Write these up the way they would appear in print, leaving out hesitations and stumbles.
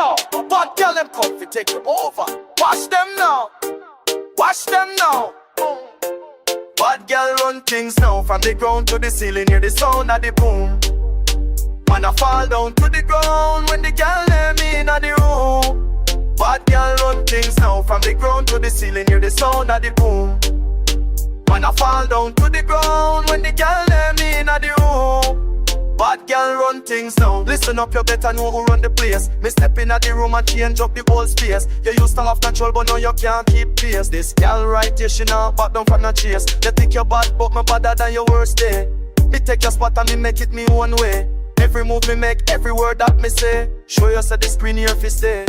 Yo, bad girl them come fi take you over. Watch them now, watch them now. Bad girl run things now. From the ground to the ceiling, hear the sound of the boom. Man I fall down to the ground when the girl let me in the room. Bad girl run things now. From the ground to the ceiling, hear the sound of the boom. Man I fall down to the ground when the girl let me in the room. Bad girl run things now. Listen up, you better know who run the place. Me step in the room and change up the whole space. You used to have control, but now you can't keep pace. This girl right here, she now back down from the chase. You think you're bad, but me badder than your worst day. Me take your spot and me make it me one way. Every move me make, every word that me say, show you so the screen here fi stay.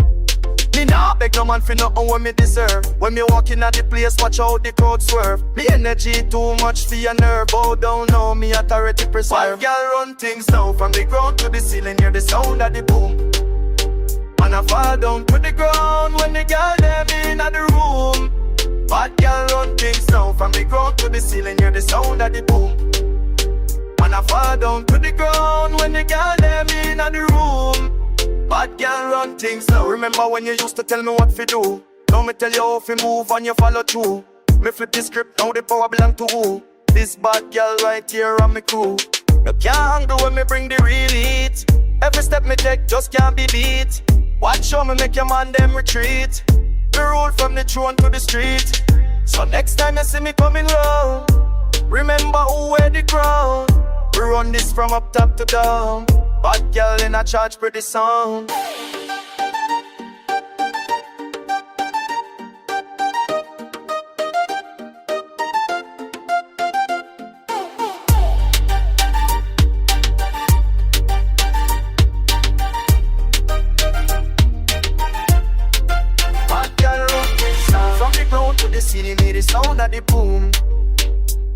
Me nah beg no man for nothing when me deserve. When me walk in at the place, watch how the crowd swerve. Me energy too much for your nerve. Bow down now, me authority preserve. Bad girl run things now. From the ground to the ceiling, hear the sound of the boom. Man I fall down to the ground when the girl them in the room. Bad girl run things now. From the ground to the ceiling, hear the sound of the boom. Man I fall down to the ground when the girl them in the room. Bad girl run things now. Remember when you used to tell me what to do? Now me tell you how to move and you follow through. Me flip the script, now the power belong to who? This bad girl right here on me crew. You can't handle when me bring the real heat. Every step me take just can't be beat. Watch how me make your man them retreat. Me rule from the throne to the street. So next time you see me coming round, remember who wear the crown. We run this from up top to down. Bad girl in a charge pretty sound. Bad girl run things now. From the ground to the city, need the sound of the boom.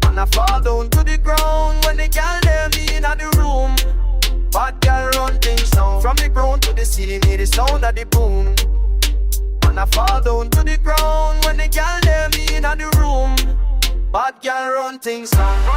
And I fall down to the ground when the girl them in the room. Bad girl run things now. From the ground to the city, need the sound of the boom. And I fall down to the ground when the girl them in the room. Bad girl run things now.